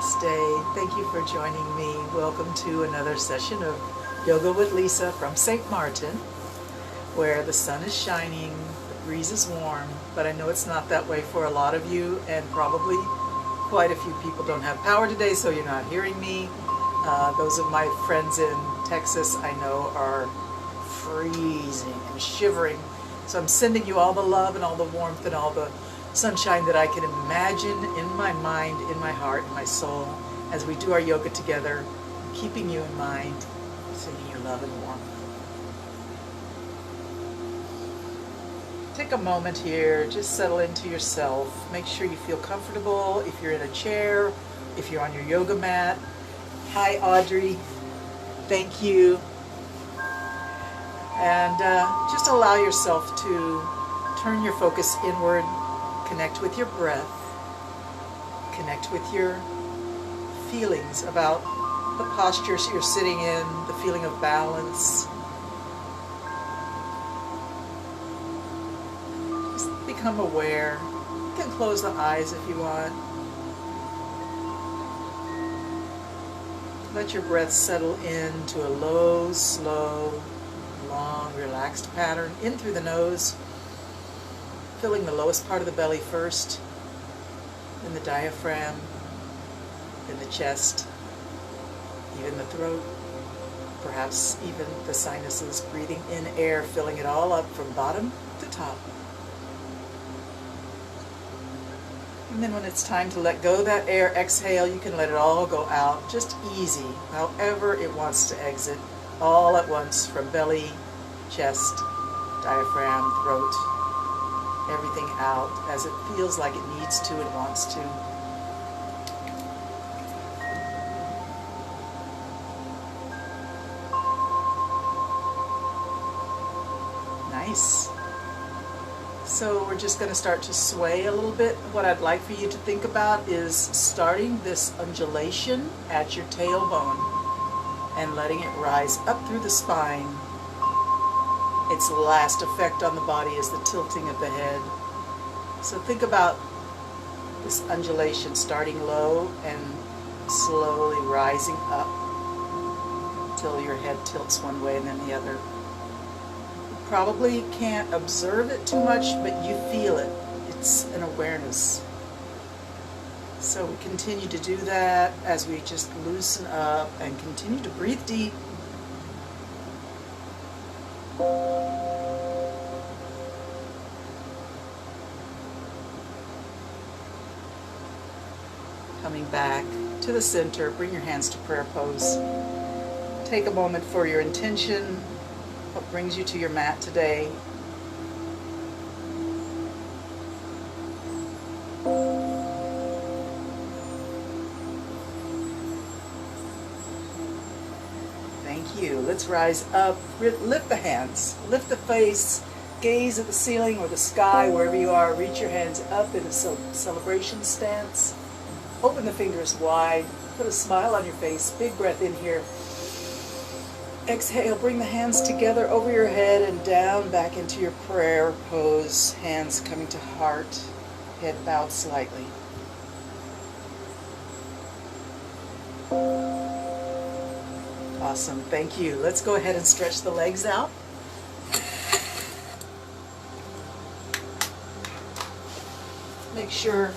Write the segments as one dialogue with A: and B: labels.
A: Namaste. Thank you for joining me. Welcome to another session of Yoga with Lisa from St. Martin, where the sun is shining, the breeze is warm, but I know it's not that way for a lot of you, and probably quite a few people don't have power today, so you're not hearing me. Those of my friends in Texas I know are freezing and shivering, so I'm sending you all the love and all the warmth and all the sunshine that I can imagine in my mind, in my heart, in my soul, as we do our yoga together, keeping you in mind, sending you love and warmth. Take a moment here, just settle into yourself. Make sure you feel comfortable. If you're in a chair, if you're on your yoga mat. Hi, Audrey. Thank you. And just allow yourself to turn your focus inward. Connect with your breath, connect with your feelings about the posture you're sitting in, the feeling of balance. Just become aware. You can close the eyes if you want. Let your breath settle into a low, slow, long, relaxed pattern in through the nose. Filling the lowest part of the belly first, then the diaphragm, then the chest, even the throat, perhaps even the sinuses, breathing in air, filling it all up from bottom to top. And then when it's time to let go of that air, exhale, you can let it all go out, just easy, however it wants to exit, all at once from belly, chest, diaphragm, throat. Everything out as it feels like it needs to and wants to. Nice. So we're just going to start to sway a little bit. What I'd like for you to think about is starting this undulation at your tailbone and letting it rise up through the spine. Its last effect on the body is the tilting of the head. So think about this undulation starting low and slowly rising up until your head tilts one way and then the other. You probably can't observe it too much, but you feel it. It's an awareness. So we continue to do that as we just loosen up and continue to breathe deep. Coming back to the center, bring your hands to prayer pose. Take a moment for your intention, what brings you to your mat today. Thank you. Let's rise up, lift the hands, lift the face, gaze at the ceiling or the sky, wherever you are. Reach your hands up in a celebration stance. Open the fingers wide, put a smile on your face, big breath in here. Exhale, bring the hands together over your head and down back into your prayer pose, hands coming to heart, head bowed slightly. Awesome, thank you. Let's go ahead and stretch the legs out. Make sure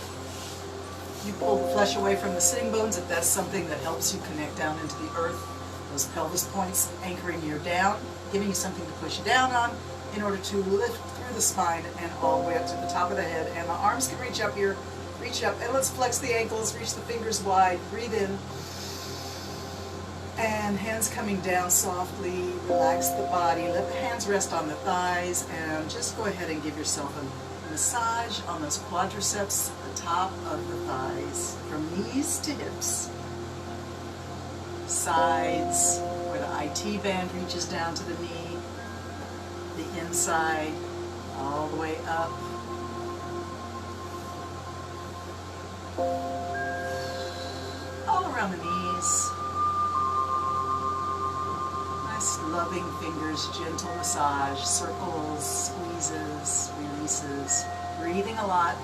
A: you pull the flesh away from the sitting bones if that's something that helps you connect down into the earth. Those pelvis points anchoring you down, giving you something to push down on in order to lift through the spine and all the way up to the top of the head. And the arms can reach up here, reach up, and let's flex the ankles, reach the fingers wide, breathe in. And hands coming down softly, relax the body, let the hands rest on the thighs, and just go ahead and give yourself a massage on those quadriceps, the top of the thighs, from knees to hips, sides, where the IT band reaches down to the knee, the inside, all the way up. All around the knees. Nice loving fingers, gentle massage, circles, squeezes, releases. Breathing a lot.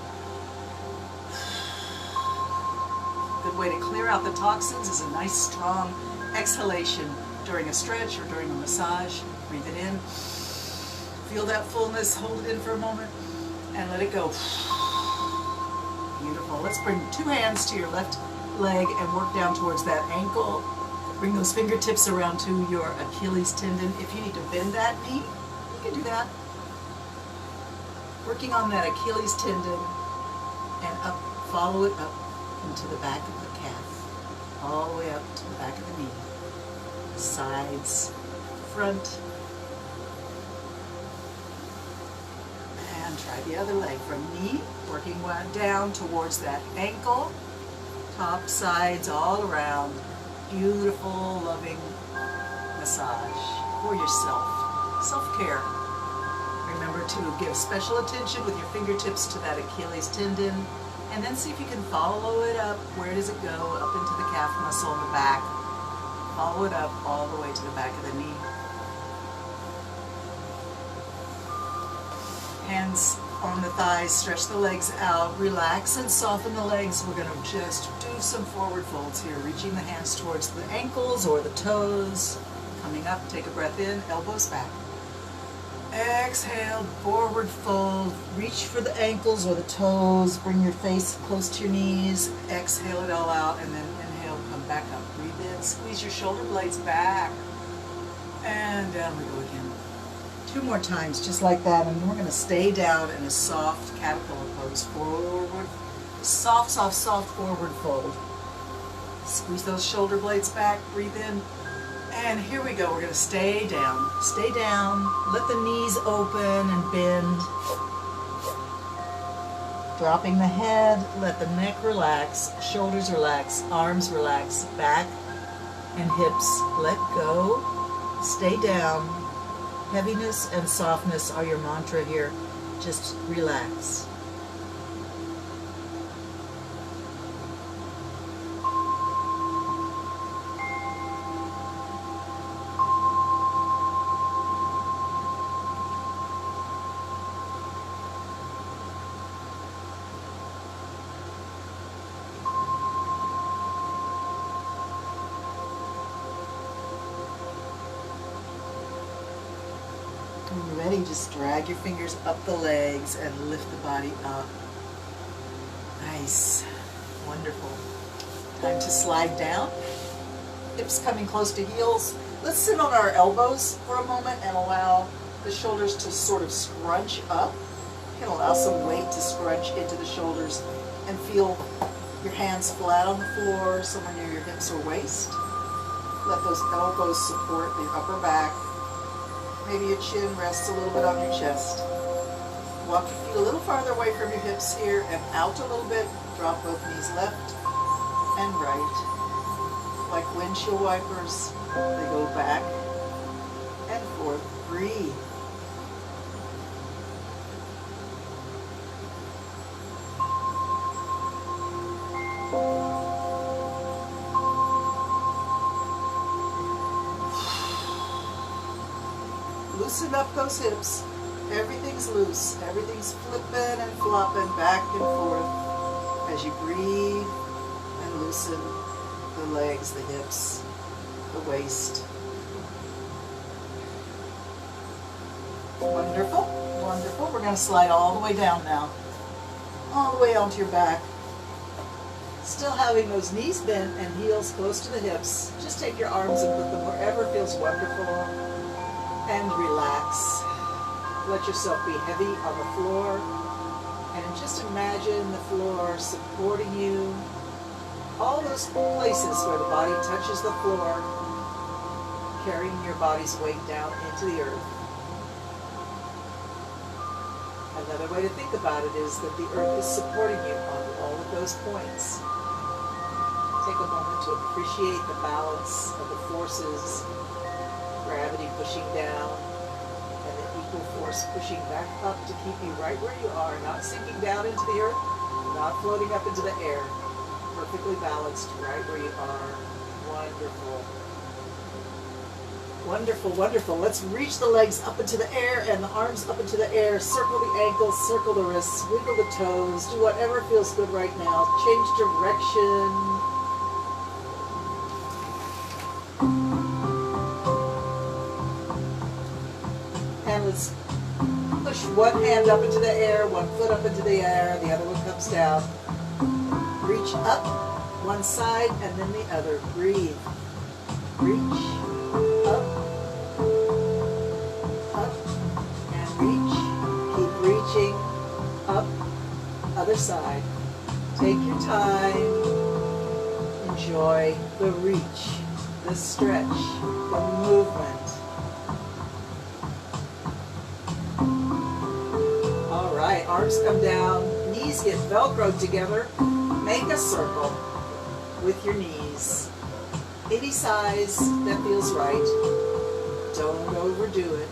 A: Good way to clear out the toxins is a nice strong exhalation during a stretch or during a massage. Breathe it in. Feel that fullness. Hold it in for a moment and let it go. Beautiful. Let's bring 2 hands to your left leg and work down towards that ankle. Bring those fingertips around to your Achilles tendon. If you need to bend that knee, you can do that. Working on that Achilles tendon and up, follow it up into the back of the calf, all the way up to the back of the knee, sides, front, and try the other leg from knee, working down towards that ankle, top, sides, all around. Beautiful, loving massage for yourself. Self-care. Remember to give special attention with your fingertips to that Achilles tendon, and then see if you can follow it up. Where does it go? Up into the calf muscle in the back. Follow it up all the way to the back of the knee. Hands on the thighs, stretch the legs out, relax and soften the legs. We're going to just do some forward folds here, reaching the hands towards the ankles or the toes. Coming up, take a breath in, elbows back. Exhale, forward fold, reach for the ankles or the toes, bring your face close to your knees, exhale it all out, and then inhale, come back up. Breathe in, squeeze your shoulder blades back, and down we go again. 2 more times, just like that, and we're going to stay down in a soft caterpillar pose. Forward, soft, soft, soft forward fold. Squeeze those shoulder blades back, breathe in, and here we go. We're going to stay down. Stay down, let the knees open and bend. Dropping the head, let the neck relax, shoulders relax, arms relax, back and hips let go. Stay down. Heaviness and softness are your mantra here. Just relax. When you're ready, just drag your fingers up the legs and lift the body up. Nice. Wonderful. Time to slide down. Hips coming close to heels. Let's sit on our elbows for a moment and allow the shoulders to sort of scrunch up. You can allow some weight to scrunch into the shoulders and feel your hands flat on the floor, somewhere near your hips or waist. Let those elbows support the upper back. Maybe your chin rests a little bit on your chest. Walk your feet a little farther away from your hips here and out a little bit. Drop both knees left and right. Like windshield wipers, they go back and forth. Breathe. Loosen up those hips. Everything's loose. Everything's flipping and flopping back and forth as you breathe and loosen the legs, the hips, the waist. Wonderful, wonderful. We're going to slide all the way down now. All the way onto your back. Still having those knees bent and heels close to the hips. Just take your arms and put them wherever feels wonderful. And relax. Let yourself be heavy on the floor. And just imagine the floor supporting you. All those places where the body touches the floor, carrying your body's weight down into the earth. Another way to think about it is that the earth is supporting you on all of those points. Take a moment to appreciate the balance of the forces. Gravity pushing down, and the equal force pushing back up to keep you right where you are, not sinking down into the earth, not floating up into the air, perfectly balanced right where you are. Wonderful. Wonderful, wonderful. Let's reach the legs up into the air and the arms up into the air. Circle the ankles, circle the wrists, wiggle the toes. Do whatever feels good right now. Change direction. And let's push one hand up into the air, one foot up into the air, the other one comes down. Reach up, one side and then the other. Breathe. Reach, up, and reach. Keep reaching, up, other side. Take your time. Enjoy the reach, the stretch, the movement. All right, arms come down, knees get Velcroed together. Make a circle with your knees. Any size that feels right. Don't overdo it.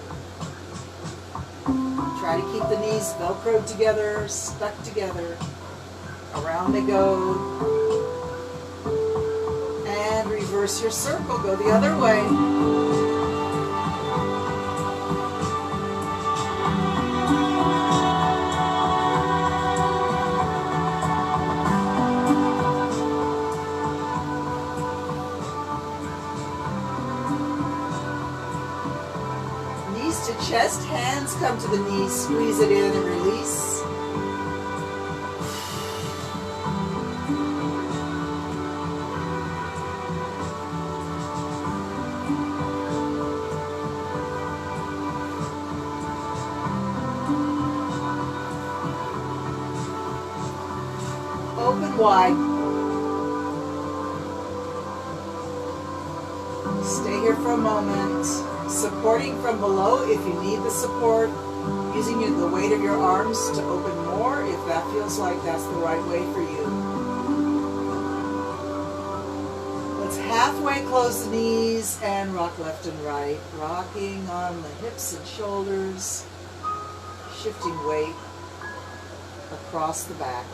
A: Try to keep the knees Velcroed together, stuck together. Around they go. And reverse your circle. Go the other way. Chest, hands come to the knees, squeeze it in and release. Open wide. Stay here for a moment. Supporting from below if you need the support, using the weight of your arms to open more if that feels like that's the right way for you. Let's halfway close the knees and rock left and right, rocking on the hips and shoulders, shifting weight across the back.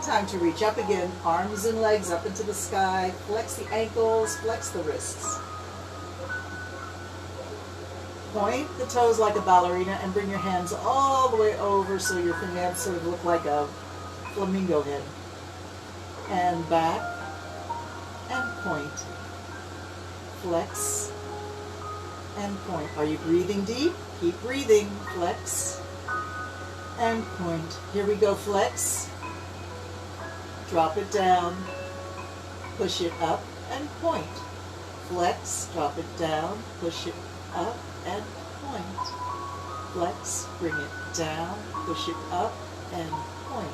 A: Time to reach up again, arms and legs up into the sky, flex the ankles, flex the wrists. Point the toes like a ballerina and bring your hands all the way over so your hands sort of look like a flamingo head. And back and point. Flex and point. Are you breathing deep? Keep breathing. Flex and point. Here we go, flex. Drop it down, push it up and point. Flex, drop it down, push it up and point. Flex, bring it down, push it up and point.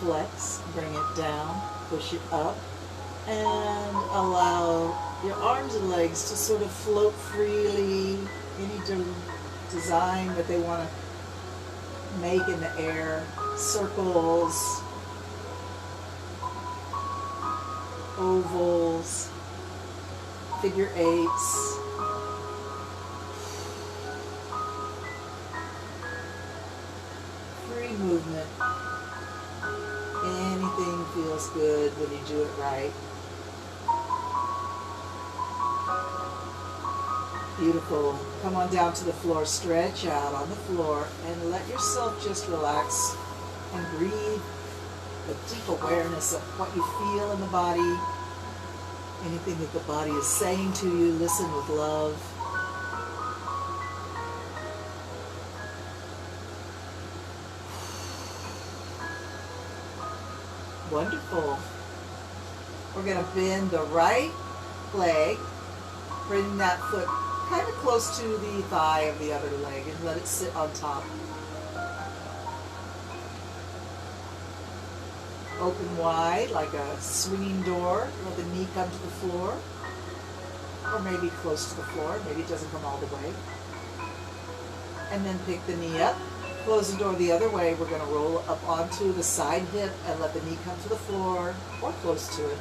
A: Flex, bring it down, push it up, and allow your arms and legs to sort of float freely. Any design that they want to make in the air, circles, ovals, figure eights. Free movement. Anything feels good when you do it right. Beautiful. Come on down to the floor, stretch out on the floor, and let yourself just relax and breathe. A deep awareness of what you feel in the body, anything that the body is saying to you, listen with love. Wonderful. We're going to bend the right leg, bring that foot kind of close to the thigh of the other leg and let it sit on top. Open wide like a swinging door. Let the knee come to the floor, or maybe close to the floor. Maybe it doesn't come all the way. And then pick the knee up. Close the door the other way. We're going to roll up onto the side hip and let the knee come to the floor or close to it.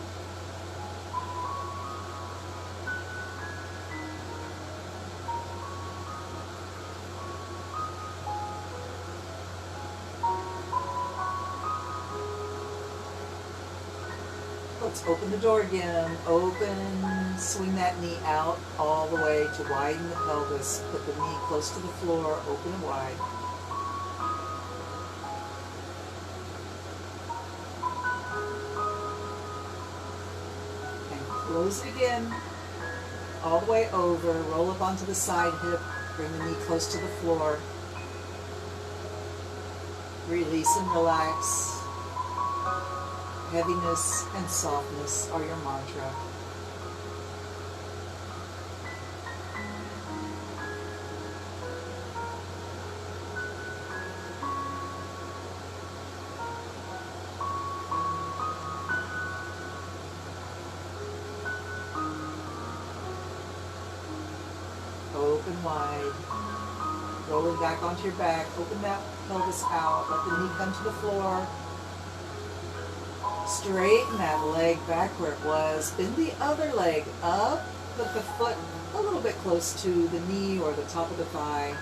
A: let's open the door again. Open, swing that knee out all the way to widen the pelvis. Put the knee close to the floor, open and wide. And close it again, all the way over. Roll up onto the side hip. Bring the knee close to the floor. Release and relax. Heaviness and softness are your mantra. Open wide. Rolling back onto your back. Open that pelvis out. Let the knee come to the floor. Straighten that leg back where it was. Bend the other leg up. Put the foot a little bit close to the knee or the top of the thigh.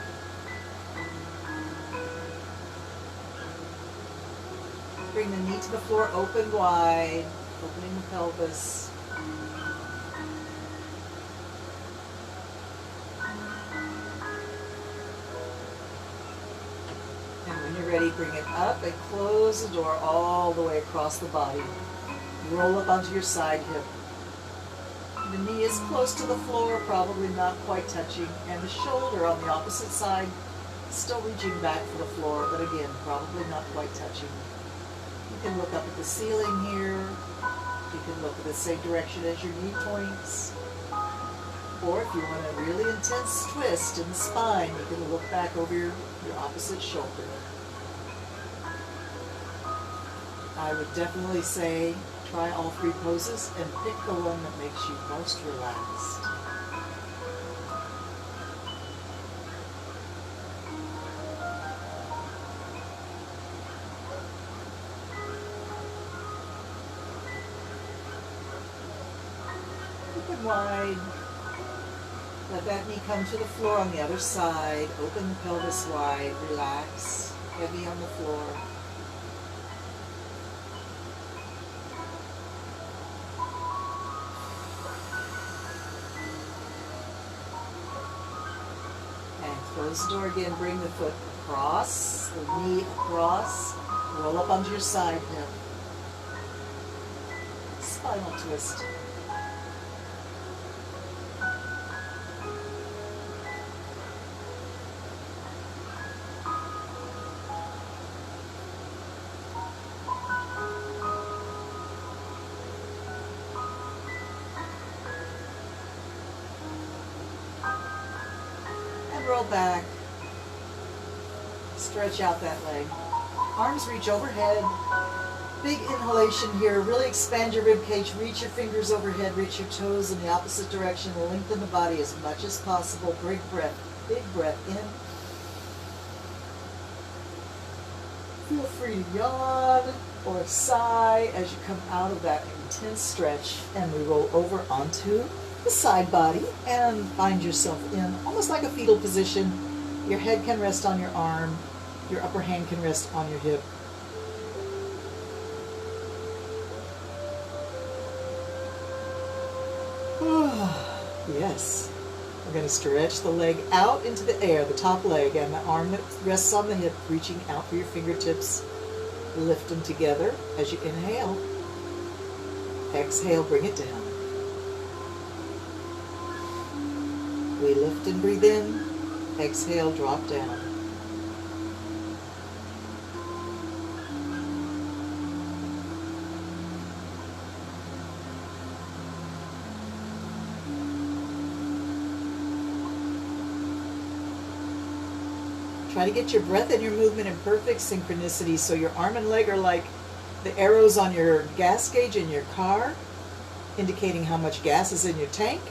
A: Bring the knee to the floor, open wide, opening the pelvis. Ready, bring it up and close the door all the way across the body. Roll up onto your side hip. The knee is close to the floor, probably not quite touching, and the shoulder on the opposite side still reaching back for the floor, but again, probably not quite touching. You can look up at the ceiling here. You can look in the same direction as your knee points. Or if you want a really intense twist in the spine, you can look back over your opposite shoulder. I would definitely say try all three poses and pick the one that makes you most relaxed. Open wide. Let that knee come to the floor on the other side. Open the pelvis wide. Relax. Heavy on the floor. Close the door again, bring the foot across, the knee across, roll up onto your side hip. Spinal twist. Roll back, stretch out that leg. Arms reach overhead. Big inhalation here. Really expand your rib cage. Reach your fingers overhead. Reach your toes in the opposite direction. Lengthen the body as much as possible. Big breath. Big breath in. Feel free to yawn or sigh as you come out of that intense stretch, and we roll over onto the side body and find yourself in almost like a fetal position. Your head can rest on your arm, your upper hand can rest on your hip. Yes. We're going to stretch the leg out into the air, the top leg, and the arm that rests on the hip, reaching out for your fingertips. Lift them together as you inhale. Exhale, bring it down. We lift and breathe in. Exhale, drop down. Try to get your breath and your movement in perfect synchronicity so your arm and leg are like the arrows on your gas gauge in your car, indicating how much gas is in your tank.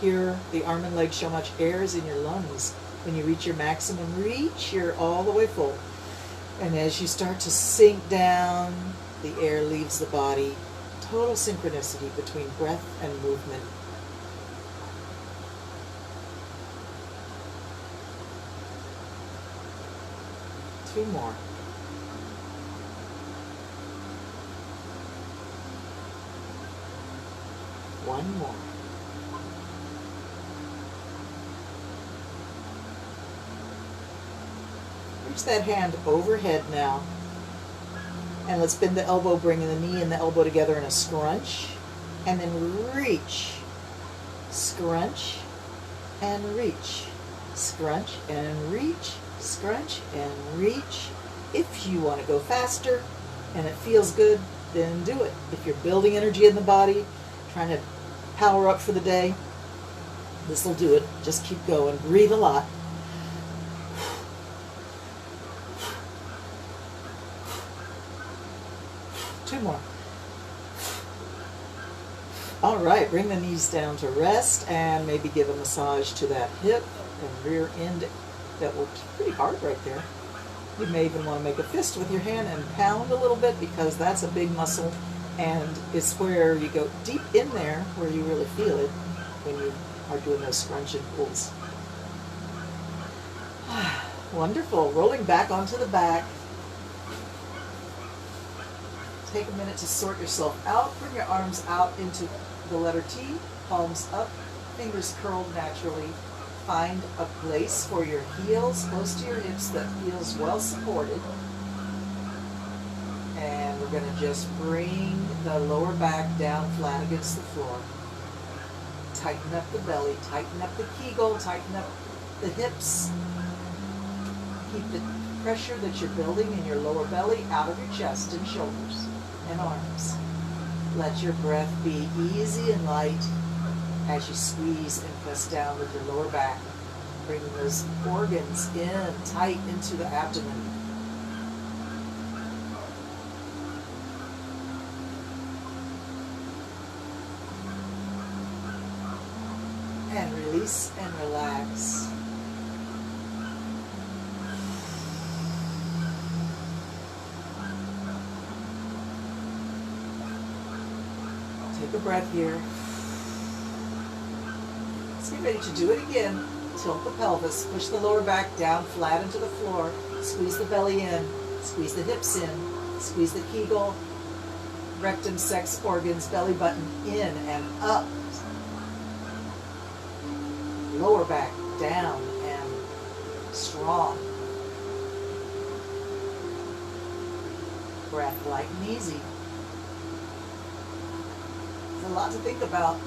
A: Here, the arm and leg show how much air is in your lungs. When you reach your maximum reach, you're all the way full. And as you start to sink down, the air leaves the body. Total synchronicity between breath and movement. Two more.
B: One more. Reach that hand overhead now. And let's bend the elbow, bringing the knee and the elbow together in a scrunch. And then reach. Scrunch and reach. Scrunch and reach. Scrunch and reach. If you want to go faster and it feels good, then do it. If you're building energy in the body, trying to power up for the day, this will do it. Just keep going. Breathe a lot. Two more. All right, bring the knees down to rest and maybe give a massage to that hip and rear end. That will be pretty hard right there. You may even want to make a fist with your hand and pound a little bit, because that's a big muscle, and it's where you go deep in there where you really feel it when you are doing those scrunch and pulls. Wonderful. Rolling back onto the back. Take a minute to sort yourself out. Bring your arms out into the letter T, palms up, fingers curled naturally. Find a place for your heels close to your hips that feels well supported. And we're going to just bring the lower back down flat against the floor. Tighten up the belly, tighten up the kegel, tighten up the hips. Keep the pressure that you're building in your lower belly out of your chest and shoulders and arms. Let your breath be easy and light as you squeeze and press down with your lower back, bringing those organs in tight into the abdomen. And release and relax. Take a breath here. Let's get ready to do it again. Tilt the pelvis, push the lower back down flat into the floor, squeeze the belly in, squeeze the hips in, squeeze the kegel, rectum, sex organs, belly button in and up. Lower back down and strong. Breath light and easy. There's a lot to think about.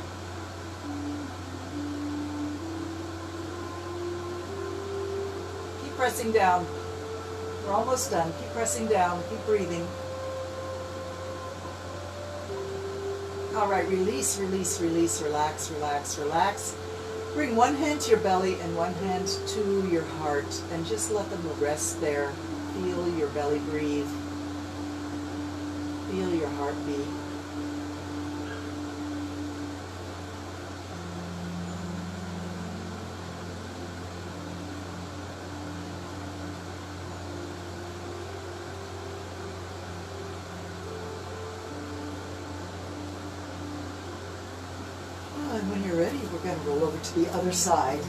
B: Keep pressing down. We're almost done. Keep pressing down. Keep breathing. All right, release, release, release, relax, relax, relax. Bring one hand to your belly and one hand to your heart, and just let them rest there. Feel your belly breathe. Feel your heart beat. And when you're ready, we're going to roll over to the other side.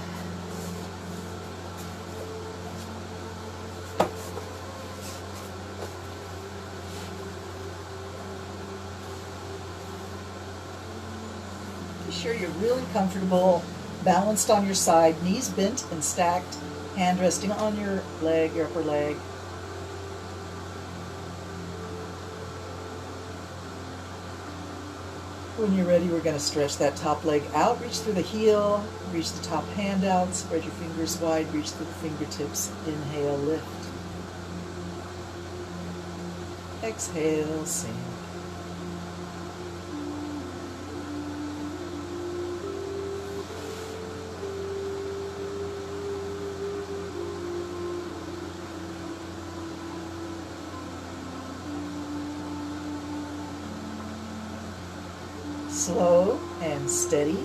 B: Be sure you're really comfortable, balanced on your side, knees bent and stacked, hand resting on your leg, your upper leg. When you're ready, we're going to stretch that top leg out, reach through the heel, reach the top hand out, spread your fingers wide, reach through the fingertips, inhale, lift. Exhale, sink. Slow and steady,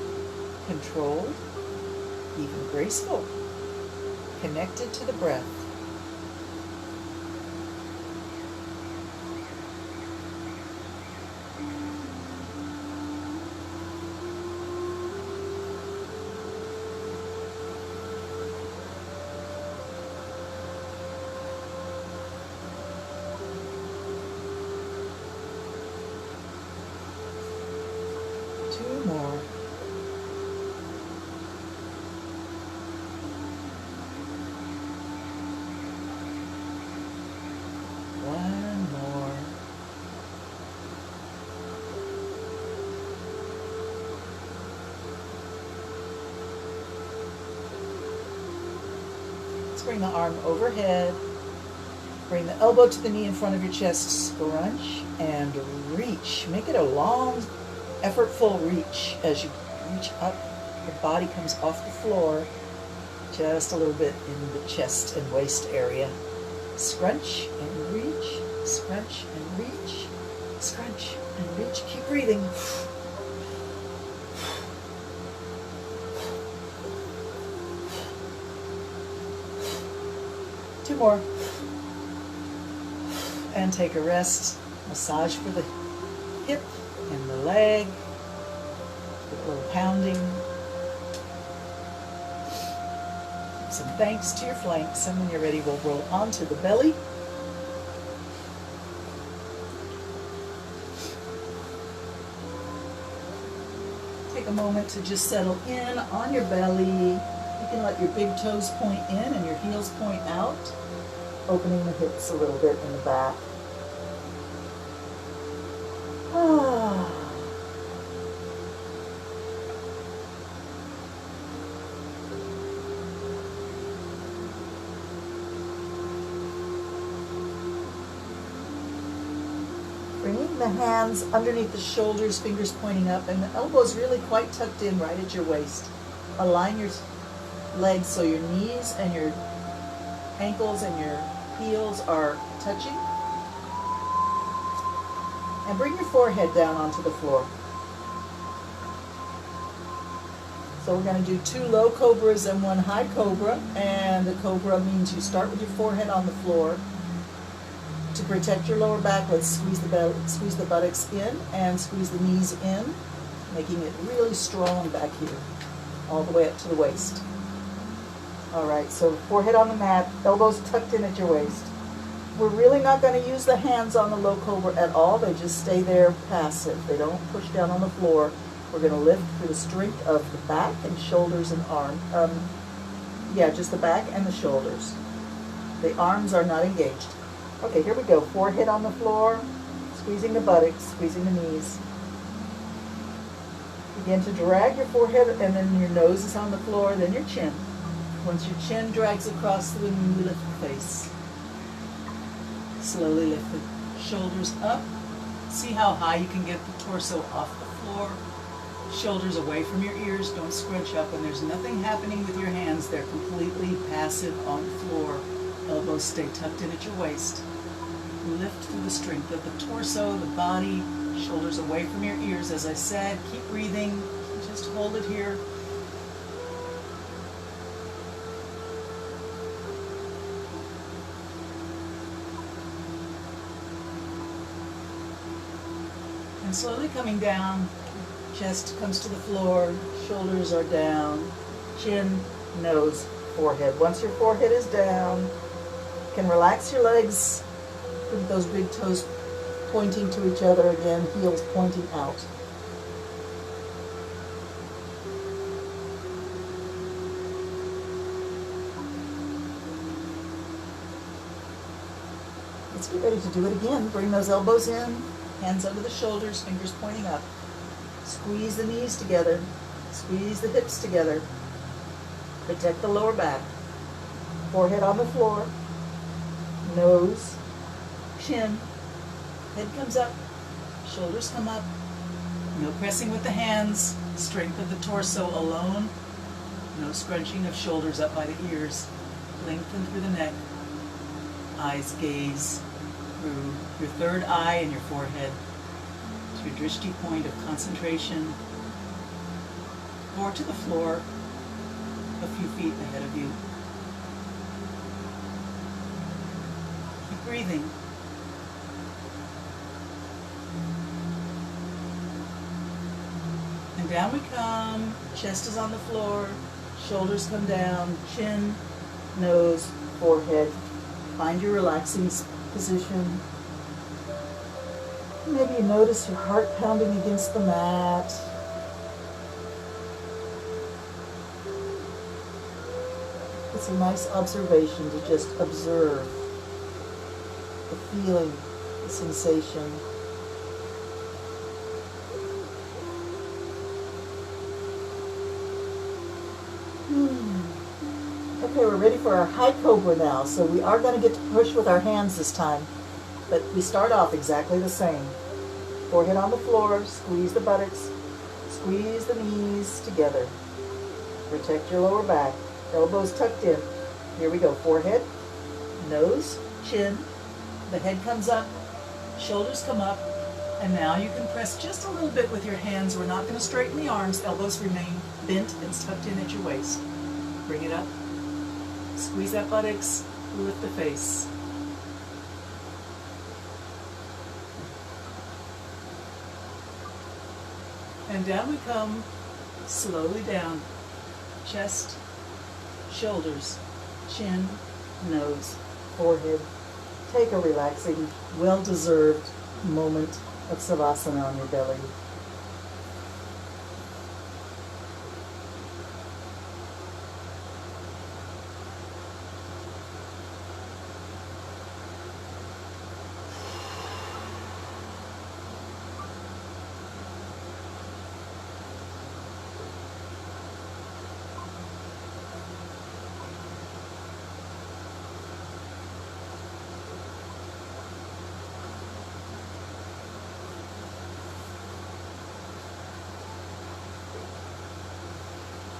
B: controlled, even graceful, connected to the breath. Two more. Let's bring the arm overhead. Bring the elbow to the knee in front of your chest. Scrunch and reach. Make it a long, effortful reach. As you reach up, your body comes off the floor just a little bit in the chest and waist area. Scrunch and reach. Scrunch and reach. Scrunch and reach. Keep breathing. Two more. And take a rest. Massage for the hip and the leg. A little pounding. Some thanks to your flanks, and when you're ready, we'll roll onto the belly. Take a moment to just settle in on your belly. You can let your big toes point in and your heels point out, opening the hips a little bit in the back. Bringing the hands underneath the shoulders, fingers pointing up, and the elbows really quite tucked in right at your waist. Align your legs so your knees and your ankles and your heels are touching. And bring your forehead down onto the floor. So we're going to do 2 low cobras and 1 high cobra. And the cobra means you start with your forehead on the floor. To protect your lower back, let's squeeze the buttocks in and squeeze the knees in, making it really strong back here, all the way up to the waist. All right, so forehead on the mat, elbows tucked in at your waist. We're really not going to use the hands on the low cobra at all. They just stay there passive. They don't push down on the floor. We're going to lift through the strength of the back and shoulders and arm. Just the back and the shoulders. The arms are not engaged. Okay, here we go. Forehead on the floor, squeezing the buttocks, squeezing the knees. Begin to drag your forehead, and then your nose is on the floor, then your chin. Once your chin drags across the knee, we lift the face. Slowly lift the shoulders up. See how high you can get the torso off the floor. Shoulders away from your ears, don't scrunch up, and there's nothing happening with your hands. They're completely passive on the floor. Elbows stay tucked in at your waist. Lift through the strength of the torso, the body, shoulders away from your ears. As I said, keep breathing. Just hold it here. And slowly coming down, chest comes to the floor, shoulders are down, chin, nose, forehead. Once your forehead is down, you can relax your legs with those big toes pointing to each other again, heels pointing out. Let's get ready to do it again. Bring those elbows in, hands under the shoulders, fingers pointing up. Squeeze the knees together, squeeze the hips together. Protect the lower back. Forehead on the floor, nose, chin, head comes up, shoulders come up. No pressing with the hands, strength of the torso alone. No scrunching of shoulders up by the ears. Lengthen through the neck. Eyes gaze through your third eye and your forehead to your drishti point of concentration, or to the floor a few feet ahead of you. Keep breathing. And down we come. Chest is on the floor, shoulders come down, chin, nose, forehead. Find your relaxing position. Maybe you notice your heart pounding against the mat. It's a nice observation to just observe the feeling, the sensation. Okay, we're ready for our high cobra now. So we are going to get to push with our hands this time. But we start off exactly the same. Forehead on the floor, squeeze the buttocks, squeeze the knees together. Protect your lower back. Elbows tucked in. Here we go. Forehead, nose, chin. The head comes up, shoulders come up. And now you can press just a little bit with your hands. We're not going to straighten the arms. Elbows remain bent and tucked in at your waist. Bring it up. Squeeze that buttocks. Lift the face. And down we come, slowly down. Chest, shoulders, chin, nose, forehead. Take a relaxing, well-deserved moment of Savasana on your belly.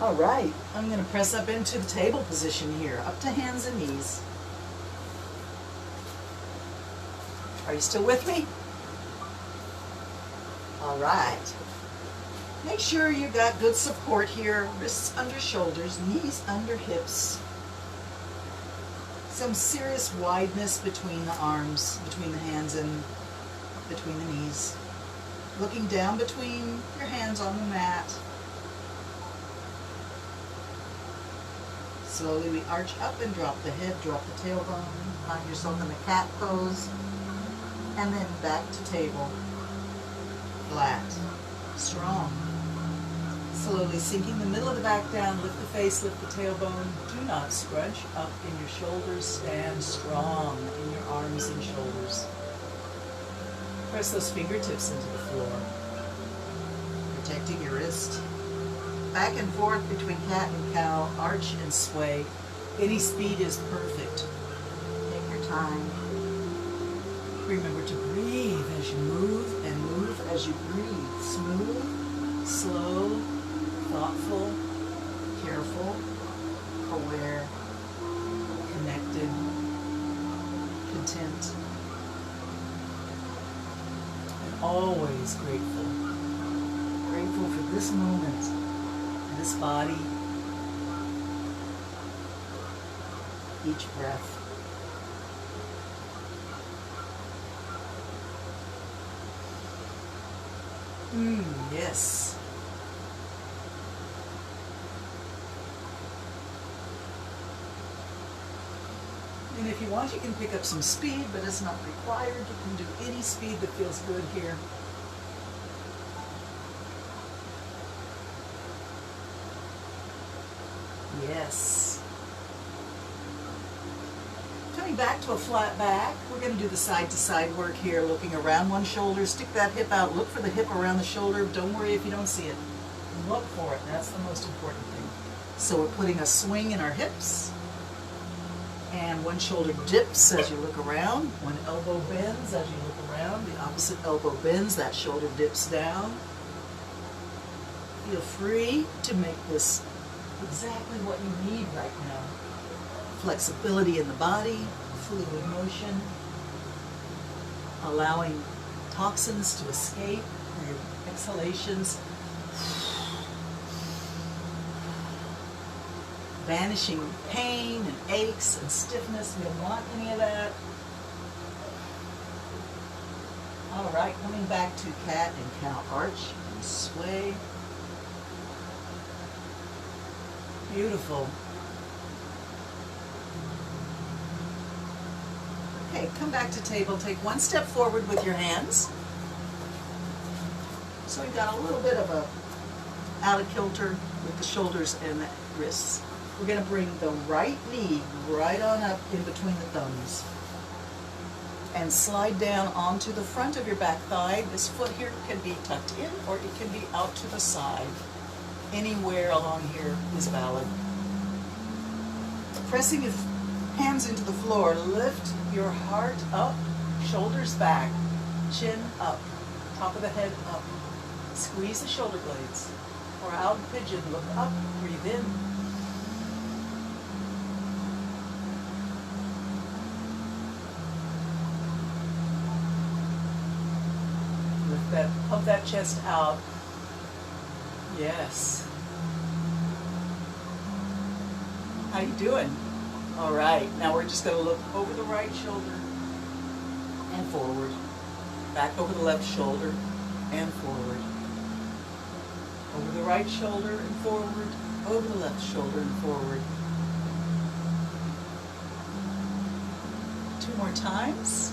B: All right, I'm going to press up into the table position here, up to hands and knees. Are you still with me? All right. Make sure you got good support here, wrists under shoulders, knees under hips. Some serious wideness between the arms, between the hands and between the knees. Looking down between your hands on the mat. Slowly we arch up and drop the head, drop the tailbone, find yourself in the cat pose, and then back to table. Flat, strong. Slowly sinking the middle of the back down, lift the face, lift the tailbone. Do not scrunch up in your shoulders, stand strong in your arms and shoulders. Press those fingertips into the floor, protecting your wrist. Back and forth between cat and cow, arch and sway. Any speed is perfect. Take your time. Remember to breathe as you move and move as you breathe. Smooth, slow, thoughtful, careful, aware, connected, content, and always grateful. Grateful for this moment. This body, each breath. Yes. And if you want, you can pick up some speed, but it's not required. You can do any speed that feels good here. Yes. Coming back to a flat back, we're going to do the side-to-side work here, looking around one shoulder, stick that hip out, look for the hip around the shoulder. Don't worry if you don't see it. Look for it. That's the most important thing. So we're putting a swing in our hips, and one shoulder dips as you look around, one elbow bends as you look around, the opposite elbow bends, that shoulder dips down. Feel free to make this exactly what you need right now. Flexibility in the body, fluid motion, allowing toxins to escape through your exhalations, banishing pain and aches and stiffness. We don't want any of that. All right, coming back to cat and cow arch and sway. Beautiful. Okay, come back to table. Take one step forward with your hands. So we've got a little bit of a out of kilter with the shoulders and the wrists. We're going to bring the right knee right on up in between the thumbs. And slide down onto the front of your back thigh. This foot here can be tucked in or it can be out to the side. Anywhere along here is valid.
A: pressing your hands into the floor, lift your heart up, shoulders back, chin up, top of the head up. Squeeze the shoulder blades. Or out in pigeon, look up, breathe in. Lift that, pump that chest out. Yes. How you doing? All right, now we're just going to look over the right shoulder and forward. Back over the left shoulder and forward. Over the right shoulder and forward. Over the left shoulder and forward. 2 more times.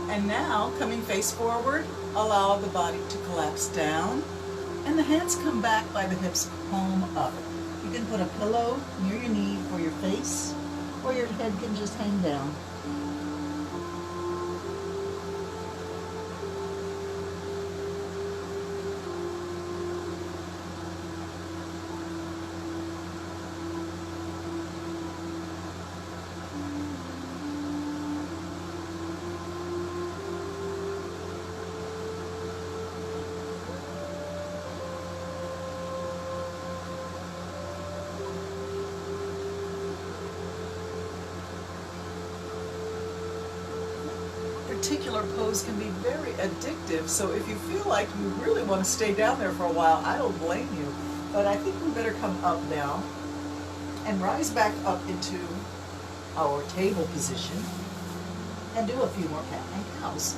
A: And now, coming face forward, allow the body to collapse down, and the hands come back by the hips, palm up. You can put a pillow near your knee for your face, or your head can just hang down. Particular pose can be very addictive, so if you feel like you really want to stay down there for a while, I don't blame you. But I think we better come up now and rise back up into our table position and do a few more cat and cows.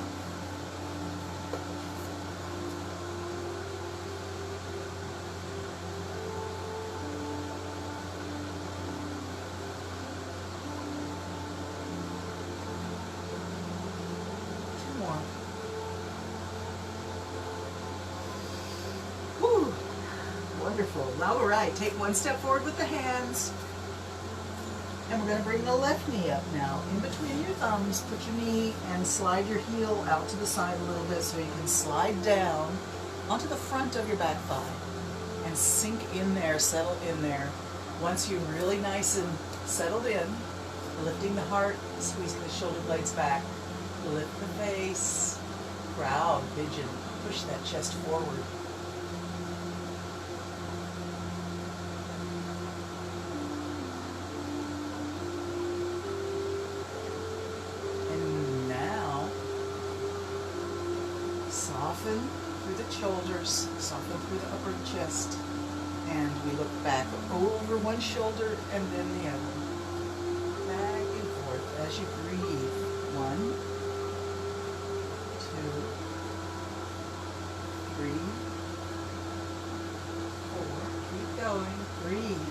A: Whew. Wonderful. All right, take one step forward with the hands. And we're going to bring the left knee up now. In between your thumbs, put your knee and slide your heel out to the side a little bit so you can slide down onto the front of your back thigh. And sink in there, settle in there. Once you're really nice and settled in, lifting the heart, squeezing the shoulder blades back, lift the face, proud pigeon, push that chest forward. And now, soften through the shoulders, soften through the upper chest, and we look back over one shoulder and then the other. Back and forth as you breathe. 1, 2, 3, 4. Keep going. Breathe.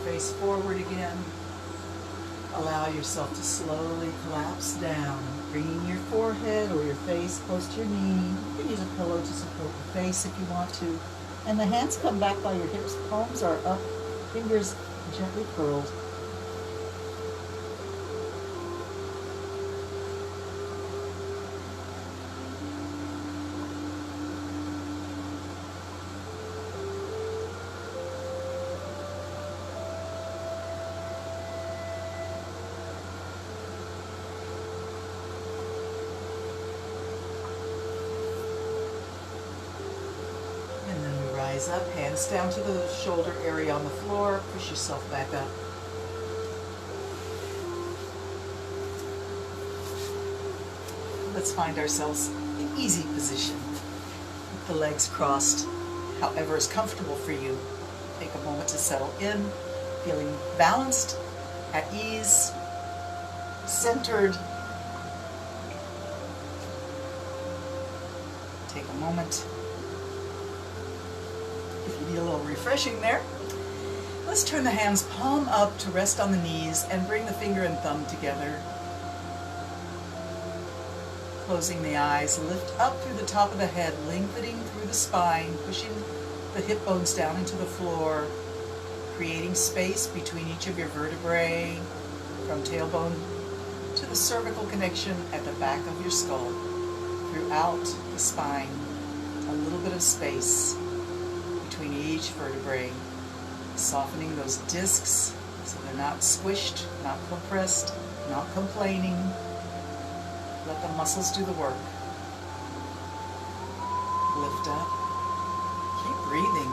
A: Face forward again. Allow yourself to slowly collapse down, bringing your forehead or your face close to your knee. You can use a pillow to support your face if you want to. And the hands come back by your hips. Palms are up, fingers gently curled. Rise up, hands down to the shoulder area on the floor, push yourself back up. Let's find ourselves in easy position, with the legs crossed, however is comfortable for you. Take a moment to settle in, feeling balanced, at ease, centered. Take a moment. If you need a little refreshing there, let's turn the hands palm up to rest on the knees and bring the finger and thumb together. Closing the eyes, lift up through the top of the head, lengthening through the spine, pushing the hip bones down into the floor, creating space between each of your vertebrae, from tailbone to the cervical connection at the back of your skull, throughout the spine, a little bit of space between each vertebrae, softening those discs so they're not squished, not compressed, not complaining. Let the muscles do the work. Lift up. Keep breathing.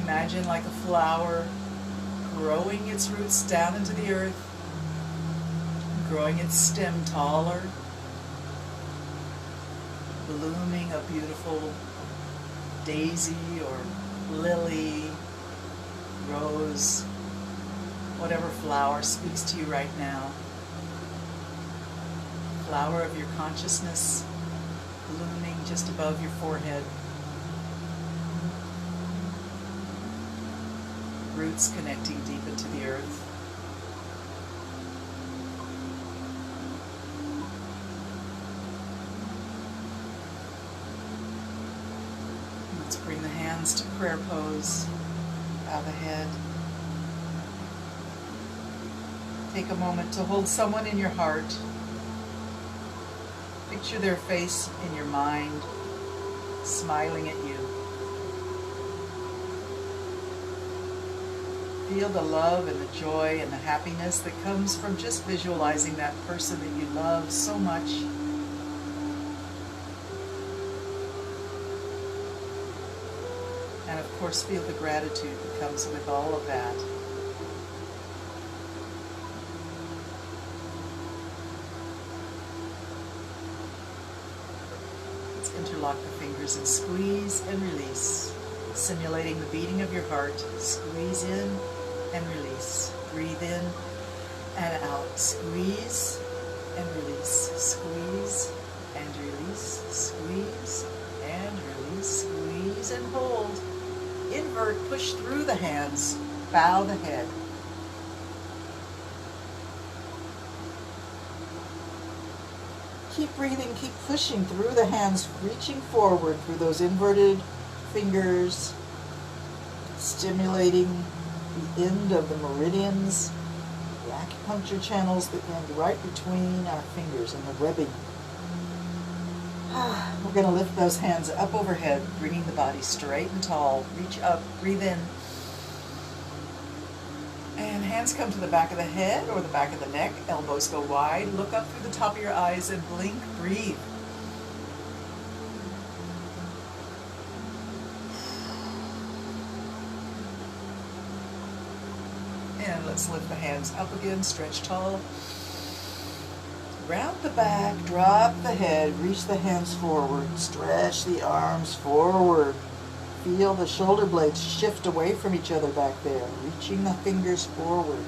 A: Imagine like a flower growing its roots down into the earth, growing its stem taller, blooming a beautiful daisy or lily, rose, whatever flower speaks to you right now. Flower of your consciousness blooming just above your forehead. Roots connecting deep into the earth. Let's bring the hands to prayer pose. Bow the head. Take a moment to hold someone in your heart. Picture their face in your mind, smiling at you. Feel the love and the joy and the happiness that comes from just visualizing that person that you love so much. And of course, feel the gratitude that comes with all of that. Let's interlock the fingers and squeeze and release, simulating the beating of your heart. Squeeze in and release. Breathe in and out. Squeeze and release. Squeeze and release. Squeeze and release. Squeeze and hold. Invert, push through the hands. Bow the head. Keep breathing, keep pushing through the hands, reaching forward through those inverted fingers, stimulating the end of the meridians, the acupuncture channels that end right between our fingers and the webbing. We're going to lift those hands up overhead, bringing the body straight and tall. Reach up, breathe in. And hands come to the back of the head or the back of the neck. Elbows go wide. Look up through the top of your eyes and blink. Breathe. And let's lift the hands up again. Stretch tall. Round the back. Drop the head. Reach the hands forward. Stretch the arms forward. Feel the shoulder blades shift away from each other back there, reaching the fingers forward.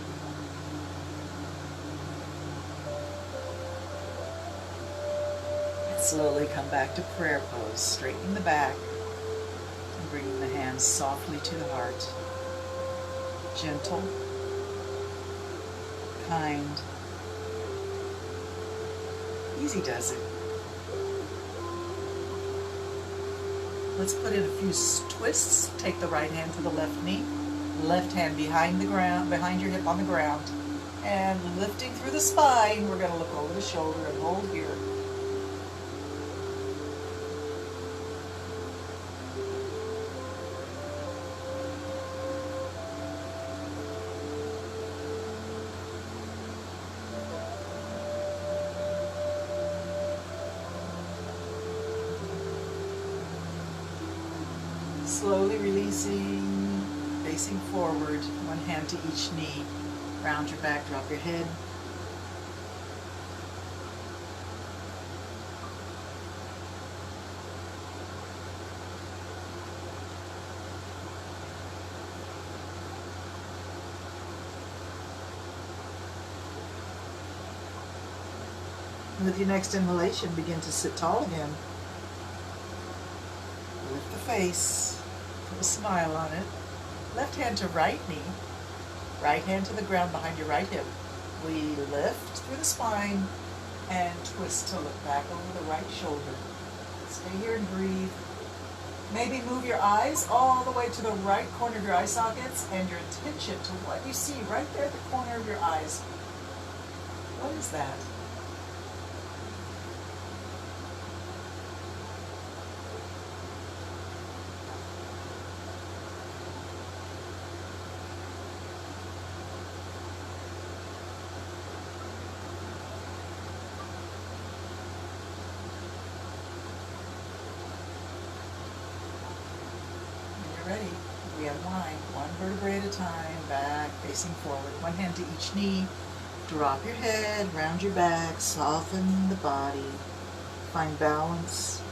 A: And slowly come back to prayer pose, straightening the back and bringing the hands softly to the heart. Gentle, kind, easy does it. Let's put in a few twists. Take the right hand to the left knee, left hand behind the ground, behind your hip on the ground, and lifting through the spine, we're going to look over the shoulder and hold here. Slowly releasing, facing forward, one hand to each knee. Round your back, drop your head. And with your next inhalation, begin to sit tall again. Lift the face. Put a smile on it. Left hand to right knee. Right hand to the ground behind your right hip. We lift through the spine and twist to look back over the right shoulder. Stay here and breathe. Maybe move your eyes all the way to the right corner of your eye sockets and your attention to what you see right there at the corner of your eyes. What is that? Ready? We unwind one vertebrae at a time, back, facing forward, one hand to each knee. Drop your head, round your back, soften the body, find balance.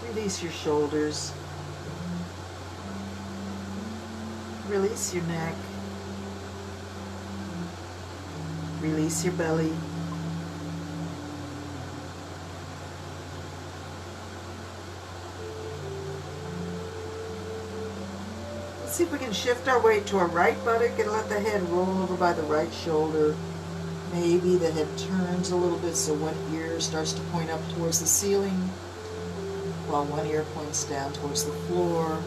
A: Release your shoulders. Release your neck. Release your belly. See if we can shift our weight to our right buttock and let the head roll over by the right shoulder. Maybe the head turns a little bit so one ear starts to point up towards the ceiling while one ear points down towards the floor.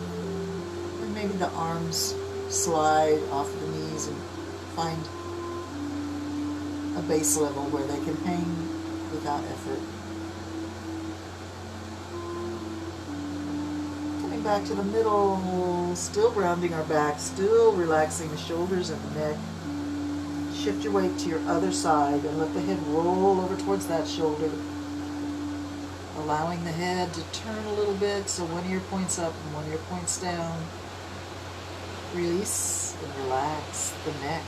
A: And maybe the arms slide off the knees and find a base level where they can hang without effort. Back to the middle, still rounding our back, still relaxing the shoulders and the neck. Shift your weight to your other side and let the head roll over towards that shoulder, allowing the head to turn a little bit so one ear points up and one ear points down. Release and relax the neck.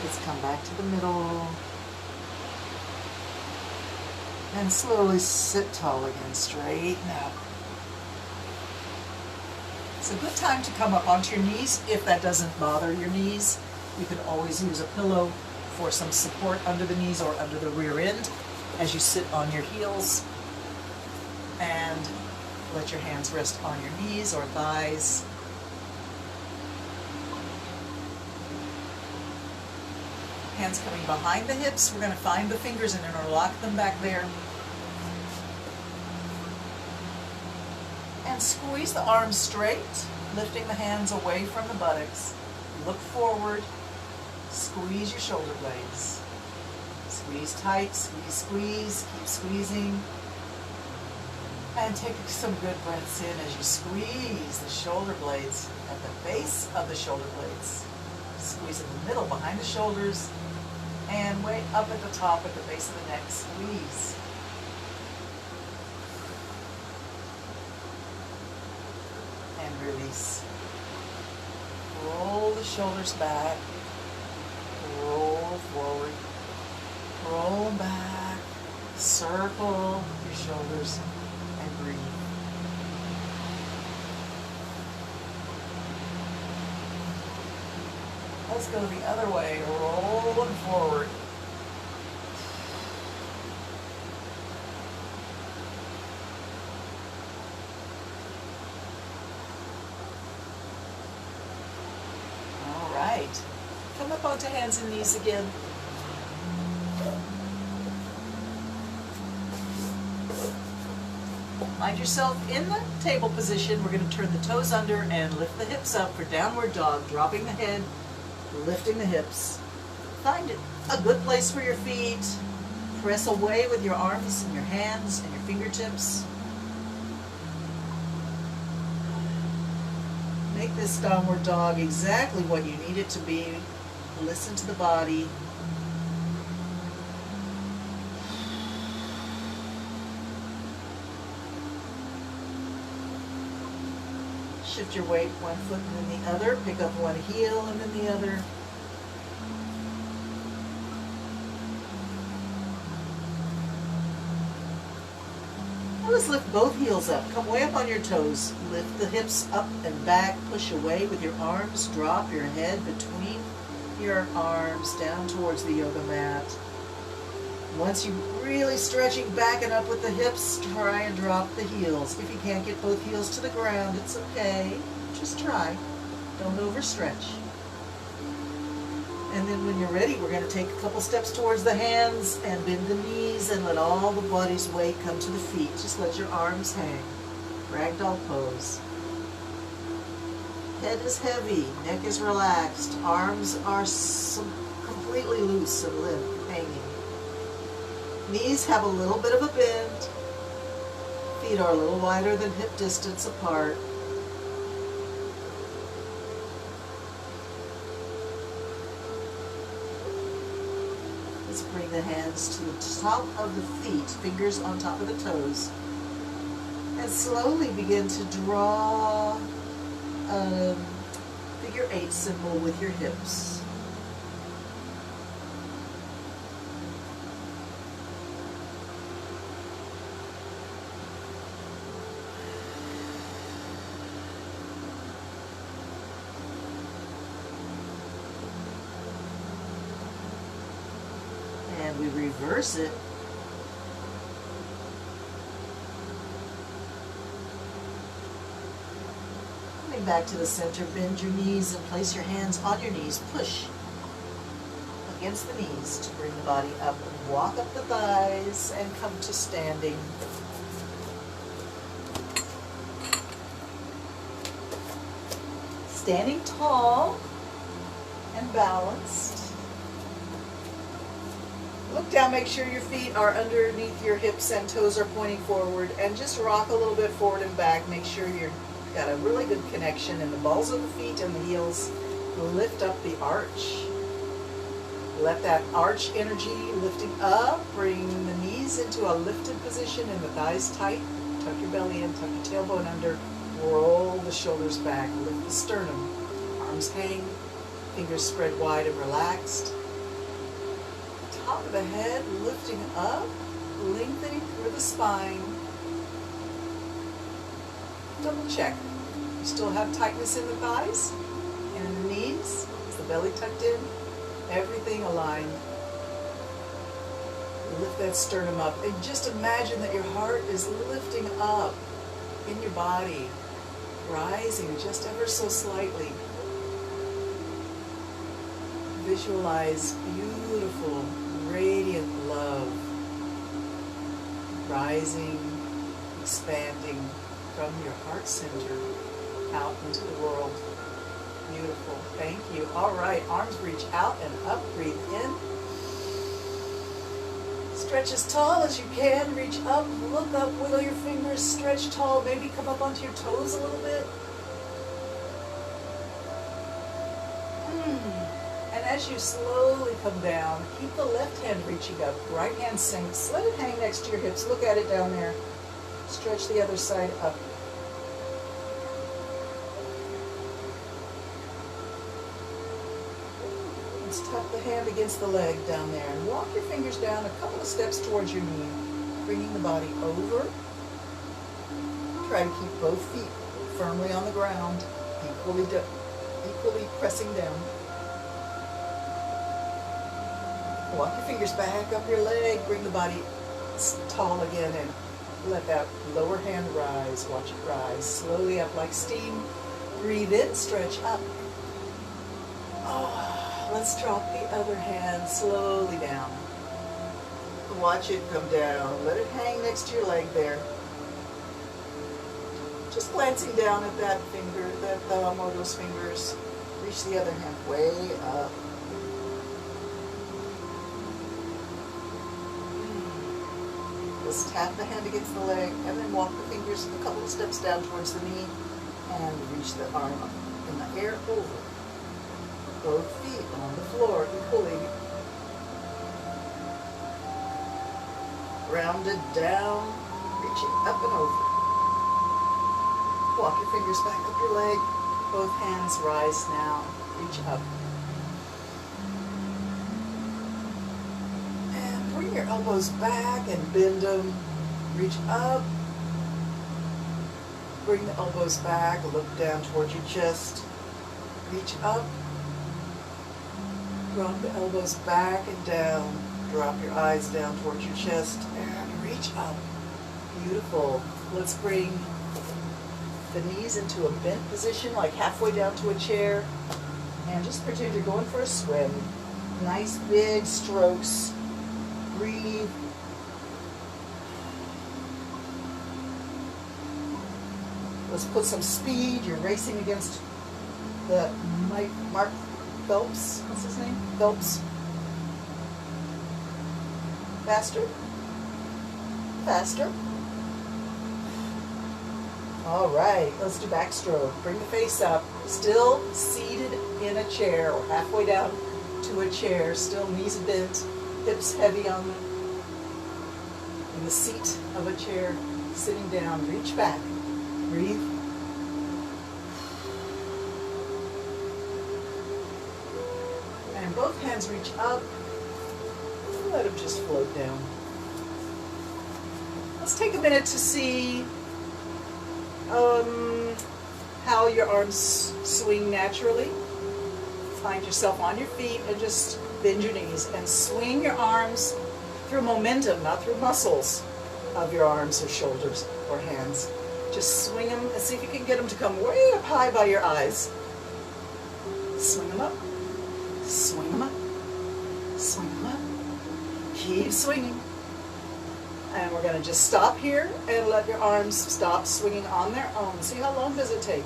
A: Let's come back to the middle. And slowly sit tall again, straighten up. It's a good time to come up onto your knees if that doesn't bother your knees. You can always use a pillow for some support under the knees or under the rear end as you sit on your heels. And let your hands rest on your knees or thighs. Hands coming behind the hips. We're going to find the fingers and interlock them back there. And squeeze the arms straight, lifting the hands away from the buttocks. Look forward. Squeeze your shoulder blades. Squeeze tight, squeeze, squeeze. Keep squeezing. And take some good breaths in as you squeeze the shoulder blades at the base of the shoulder blades. Squeeze in the middle behind the shoulders. And way up at the top at the base of the neck, squeeze. And release. Roll the shoulders back. Roll forward. Roll back. Circle your shoulders and breathe. Let's go the other way, rolling forward. All right. Come up onto hands and knees again. Find yourself in the table position. We're going to turn the toes under and lift the hips up for downward dog, dropping the head, lifting the hips. Find a good place for your feet. Press away with your arms and your hands and your fingertips. Make this downward dog exactly what you need it to be. Listen to the body. Shift your weight one foot and then the other. Pick up one heel and then the other. Now let's lift both heels up. Come way up on your toes. Lift the hips up and back. Push away with your arms. Drop your head between your arms down towards the yoga mat.
B: Once you're really stretching back and up with the hips, try and drop the heels. If you can't get both heels to the ground, it's okay. Just try. Don't overstretch. And then when you're ready, we're going to take a couple steps towards the hands and bend the knees and let all the body's weight come to the feet. Just let your arms hang. Ragdoll pose. Head is heavy, neck is relaxed, arms are completely loose and limp, hanging. Knees have a little bit of a bend. Feet are a little wider than hip distance apart. Let's bring the hands to the top of the feet, fingers on top of the toes. And slowly begin to draw a figure 8 symbol with your hips. And we reverse it. Coming back to the center, bend your knees and place your hands on your knees. Push against the knees to bring the body up and walk up the thighs and come to standing. Standing tall and balanced. Look down, make sure your feet are underneath your hips and toes are pointing forward, and just rock a little bit forward and back. Make sure you've got a really good connection in the balls of the feet and the heels. Lift up the arch. Let that arch energy lifting up, bring the knees into a lifted position and the thighs tight. Tuck your belly in, tuck your tailbone under, roll the shoulders back, lift the sternum. Arms hang, fingers spread wide and relaxed. Top of the head lifting up, lengthening through the spine. Double check. You still have tightness in the thighs and in the knees. Is the belly tucked in? Everything aligned. Lift that sternum up and just imagine that your heart is lifting up in your body, rising just ever so slightly. Visualize beautiful, radiant love rising, expanding from your heart center out into the world. Beautiful. Thank you. All right. Arms reach out and up. Breathe in. Stretch as tall as you can. Reach up. Look up. Wiggle your fingers. Stretch tall. Maybe come up onto your toes a little bit. And as you slowly come down, keep the left hand reaching up. Right hand sinks. Let it hang next to your hips. Look at it down there. Stretch the other side up. Let's tuck the hand against the leg down there and walk your fingers down a couple of steps towards your knee, bringing the body over. Try to keep both feet firmly on the ground, equally pressing down. Walk your fingers back up your leg, bring the body tall again, and let that lower hand rise. Watch it rise slowly up like steam. Breathe in, stretch up. Let's drop the other hand slowly down. Watch it come down. Let it hang next to your leg there. Just glancing down at that finger, that thumb or those fingers. Reach the other hand way up. Just tap the hand against the leg and then walk the fingers a couple of steps down towards the knee and reach the arm up in the air over. Both feet on the floor equally. Rounded down, reaching up and over. Walk your fingers back up your leg. Both hands rise now. Reach up. And bring your elbows back and bend them. Reach up. Bring the elbows back. Look down towards your chest. Reach up. Drop the elbows back and down.
A: Drop your eyes down towards your chest and reach up. Beautiful. Let's bring the knees into a bent position, like halfway down to a chair. And just pretend you're going for a swim. Nice big strokes. Breathe. Let's put some speed. You're racing against the Mark Phelps. What's his name? Phelps. Faster. Faster. All right, let's do backstroke. Bring the face up. Still seated in a chair or halfway down to a chair. Still knees bent, hips heavy on in the seat of a chair. Sitting down, reach back. Breathe. And both hands reach up. Let them just float down. Let's take a minute to see how your arms swing naturally. Find yourself on your feet and just bend your knees and swing your arms through momentum, not through muscles of your arms or shoulders or hands. Just swing them and see if you can get them to come way up high by your eyes. Swing them up, swing them up, swing them up. Keep swinging. And we're going to just stop here and let your arms stop swinging on their own. See how long does it take?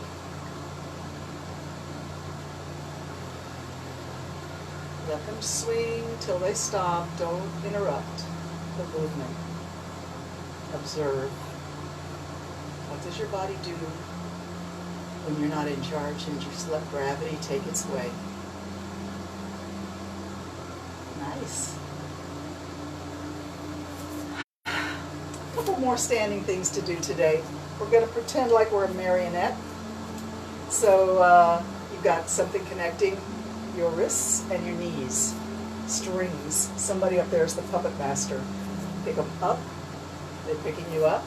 A: Let them swing till they stop. Don't interrupt the movement. Observe. What does your body do when you're not in charge and just let gravity take its way? Nice. Couple more standing things to do today. We're going to pretend like we're a marionette. So you've got something connecting your wrists and your knees. Strings. Somebody up there is the puppet master. Pick them up. They're picking you up.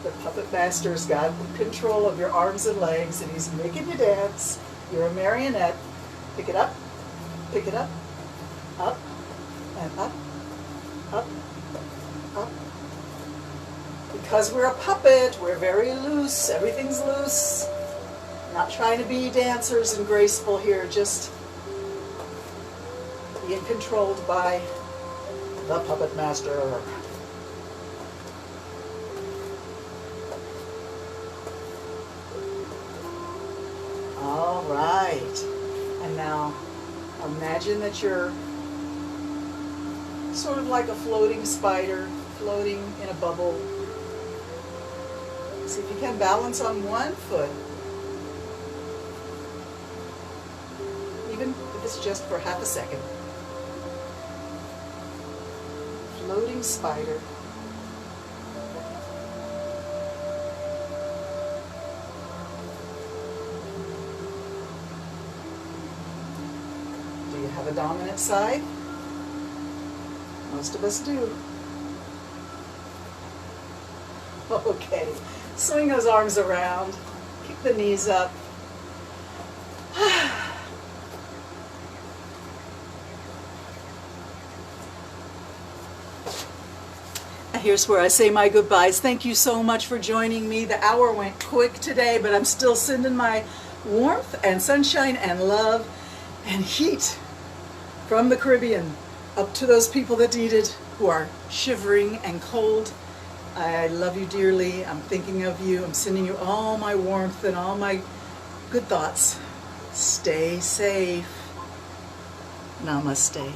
A: The puppet master's got control of your arms and legs, and he's making you dance. You're a marionette. Pick it up. Pick it up. Up. And up. Up. Up. Because we're a puppet, we're very loose, everything's loose. Not trying to be dancers and graceful here, just being controlled by the puppet master. All right. And now imagine that you're sort of like a floating spider, floating in a bubble. See if you can balance on one foot, even if it's just for half a second. Floating spider. Do you have a dominant side? Most of us do. Okay. Swing those arms around, kick the knees up. Here's where I say my goodbyes. Thank you so much for joining me. The hour went quick today, but I'm still sending my warmth and sunshine and love and heat from the Caribbean up to those people that need it, who are shivering and cold. I love you dearly. I'm thinking of you. I'm sending you all my warmth and all my good thoughts. Stay safe. Namaste.